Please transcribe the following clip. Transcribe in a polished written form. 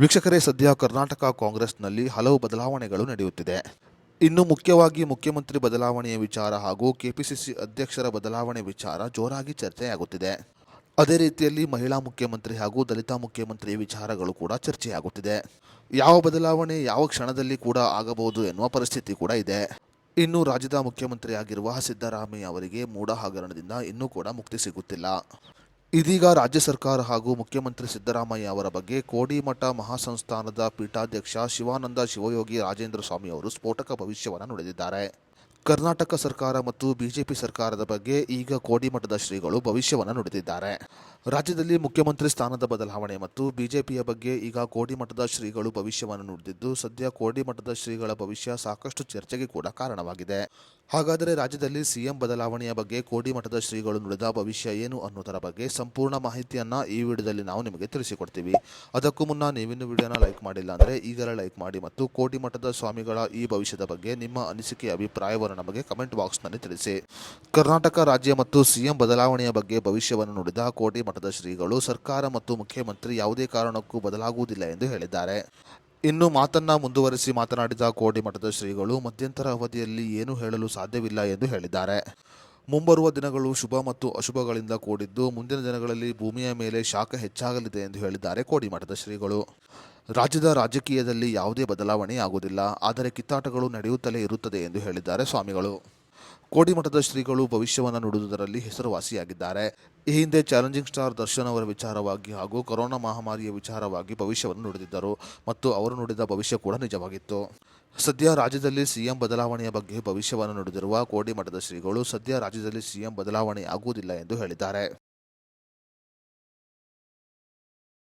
ವೀಕ್ಷಕರೇ, ಸದ್ಯ ಕರ್ನಾಟಕ ಕಾಂಗ್ರೆಸ್ನಲ್ಲಿ ಹಲವು ಬದಲಾವಣೆಗಳು ನಡೆಯುತ್ತಿದೆ. ಇನ್ನು ಮುಖ್ಯವಾಗಿ ಮುಖ್ಯಮಂತ್ರಿ ಬದಲಾವಣೆಯ ವಿಚಾರ ಹಾಗೂ ಕೆಪಿಸಿಸಿ ಅಧ್ಯಕ್ಷರ ಬದಲಾವಣೆ ವಿಚಾರ ಜೋರಾಗಿ ಚರ್ಚೆಯಾಗುತ್ತಿದೆ. ಅದೇ ರೀತಿಯಲ್ಲಿ ಮಹಿಳಾ ಮುಖ್ಯಮಂತ್ರಿ ಹಾಗೂ ದಲಿತ ಮುಖ್ಯಮಂತ್ರಿ ವಿಚಾರಗಳು ಕೂಡ ಚರ್ಚೆಯಾಗುತ್ತಿದೆ. ಯಾವ ಬದಲಾವಣೆ ಯಾವ ಕ್ಷಣದಲ್ಲಿ ಕೂಡ ಆಗಬಹುದು ಎನ್ನುವ ಪರಿಸ್ಥಿತಿ ಕೂಡ ಇದೆ. ಇನ್ನು ರಾಜ್ಯದ ಮುಖ್ಯಮಂತ್ರಿ ಆಗಿರುವ ಸಿದ್ದರಾಮಯ್ಯ ಅವರಿಗೆ ಮೂಡ ಹಗರಣದಿಂದ ಇನ್ನೂ ಕೂಡ ಮುಕ್ತಿ ಸಿಗುತ್ತಿಲ್ಲ. ಇದೀಗ ರಾಜ್ಯ ಸರ್ಕಾರ ಹಾಗೂ ಮುಖ್ಯಮಂತ್ರಿ ಸಿದ್ದರಾಮಯ್ಯ ಅವರ ಬಗ್ಗೆ ಕೋಡಿಮಠ ಮಹಾಸಂಸ್ಥಾನದ ಪೀಠಾಧ್ಯಕ್ಷ ಶಿವಾನಂದ ಶಿವಯೋಗಿ ರಾಜೇಂದ್ರ ಸ್ವಾಮಿ ಅವರು ಸ್ಫೋಟಕ ಭವಿಷ್ಯವನ್ನು ನುಡಿದಿದ್ದಾರೆ. ಕರ್ನಾಟಕ ಸರ್ಕಾರ ಮತ್ತು ಬಿಜೆಪಿ ಸರ್ಕಾರದ ಬಗ್ಗೆ ಈಗ ಕೋಡಿಮಠದ ಶ್ರೀಗಳು ಭವಿಷ್ಯವನ್ನು ನುಡಿದಿದ್ದಾರೆ. ರಾಜ್ಯದಲ್ಲಿ ಮುಖ್ಯಮಂತ್ರಿ ಸ್ಥಾನದ ಬದಲಾವಣೆ ಮತ್ತು ಬಿಜೆಪಿಯ ಬಗ್ಗೆ ಈಗ ಕೋಡಿಮಠದ ಶ್ರೀಗಳು ಭವಿಷ್ಯವನ್ನು ನುಡಿದಿದ್ದು, ಸದ್ಯ ಕೋಡಿಮಠದ ಶ್ರೀಗಳ ಭವಿಷ್ಯ ಸಾಕಷ್ಟು ಚರ್ಚೆಗೆ ಕೂಡ ಕಾರಣವಾಗಿದೆ. ಹಾಗಾದರೆ ರಾಜ್ಯದಲ್ಲಿ ಸಿಎಂ ಬದಲಾವಣೆಯ ಬಗ್ಗೆ ಕೋಡಿಮಠದ ಶ್ರೀಗಳು ನುಡಿದ ಭವಿಷ್ಯ ಏನು ಅನ್ನೋದರ ಬಗ್ಗೆ ಸಂಪೂರ್ಣ ಮಾಹಿತಿಯನ್ನು ಈ ವಿಡಿಯೋದಲ್ಲಿ ನಾವು ನಿಮಗೆ ತಿಳಿಸಿಕೊಡ್ತೀವಿ. ಅದಕ್ಕೂ ಮುನ್ನ ನೀವಿನ್ನು ವಿಡಿಯೋನ ಲೈಕ್ ಮಾಡಿಲ್ಲ ಅಂದರೆ ಈಗಲೇ ಲೈಕ್ ಮಾಡಿ ಮತ್ತು ಕೋಡಿಮಠದ ಸ್ವಾಮಿಗಳ ಈ ಭವಿಷ್ಯದ ಬಗ್ಗೆ ನಿಮ್ಮ ಅನಿಸಿಕೆ ಅಭಿಪ್ರಾಯವನ್ನು ನಮಗೆ ಕಮೆಂಟ್ ಬಾಕ್ಸ್ನಲ್ಲಿ ತಿಳಿಸಿ. ಕರ್ನಾಟಕ ರಾಜ್ಯ ಮತ್ತು ಸಿಎಂ ಬದಲಾವಣೆಯ ಬಗ್ಗೆ ಭವಿಷ್ಯವನ್ನು ನುಡಿದ ಕೋಡಿಮಠದ ಶ್ರೀಗಳು ಸರ್ಕಾರ ಮತ್ತು ಮುಖ್ಯಮಂತ್ರಿ ಯಾವುದೇ ಕಾರಣಕ್ಕೂ ಬದಲಾಗುವುದಿಲ್ಲ ಎಂದು ಹೇಳಿದ್ದಾರೆ. ಇನ್ನು ಮಾತನ್ನ ಮುಂದುವರಿಸಿ ಮಾತನಾಡಿದ ಕೋಡಿಮಠದ ಶ್ರೀಗಳು ಮಧ್ಯಂತರ ಅವಧಿಯಲ್ಲಿ ಏನೂ ಹೇಳಲು ಸಾಧ್ಯವಿಲ್ಲ ಎಂದು ಹೇಳಿದ್ದಾರೆ. ಮುಂಬರುವ ದಿನಗಳು ಶುಭ ಮತ್ತು ಅಶುಭಗಳಿಂದ ಕೂಡಿದ್ದು, ಮುಂದಿನ ದಿನಗಳಲ್ಲಿ ಭೂಮಿಯ ಮೇಲೆ ಶಾಖ ಹೆಚ್ಚಾಗಲಿದೆ ಎಂದು ಹೇಳಿದ್ದಾರೆ ಕೋಡಿಮಠದ ಶ್ರೀಗಳು. ರಾಜ್ಯದ ರಾಜಕೀಯದಲ್ಲಿ ಯಾವುದೇ ಬದಲಾವಣೆ ಆಗುವುದಿಲ್ಲ, ಆದರೆ ಕಿತ್ತಾಟಗಳು ನಡೆಯುತ್ತಲೇ ಇರುತ್ತದೆ ಎಂದು ಹೇಳಿದ್ದಾರೆ ಸ್ವಾಮಿಗಳು. ಕೋಡಿಮಠದ ಶ್ರೀಗಳು ಭವಿಷ್ಯವನ್ನು ನುಡಿದುದರಲ್ಲಿ ಹೆಸರುವಾಸಿಯಾಗಿದ್ದಾರೆ. ಈ ಹಿಂದೆ ಚಾಲೆಂಜಿಂಗ್ ಸ್ಟಾರ್ ದರ್ಶನ್ ಅವರ ವಿಚಾರವಾಗಿ ಹಾಗೂ ಕೊರೋನಾ ಮಹಾಮಾರಿಯ ವಿಚಾರವಾಗಿ ಭವಿಷ್ಯವನ್ನು ನುಡಿದಿದ್ದರು ಮತ್ತು ಅವರು ನುಡಿದ ಭವಿಷ್ಯ ಕೂಡ ನಿಜವಾಗಿತ್ತು. ಸದ್ಯ ರಾಜ್ಯದಲ್ಲಿ ಸಿಎಂ ಬದಲಾವಣೆಯ ಬಗ್ಗೆ ಭವಿಷ್ಯವನ್ನು ನುಡಿದಿರುವ ಕೋಡಿಮಠದ ಶ್ರೀಗಳು ಸದ್ಯ ರಾಜ್ಯದಲ್ಲಿ ಸಿಎಂ ಬದಲಾವಣೆ ಆಗುವುದಿಲ್ಲ ಎಂದು ಹೇಳಿದ್ದಾರೆ.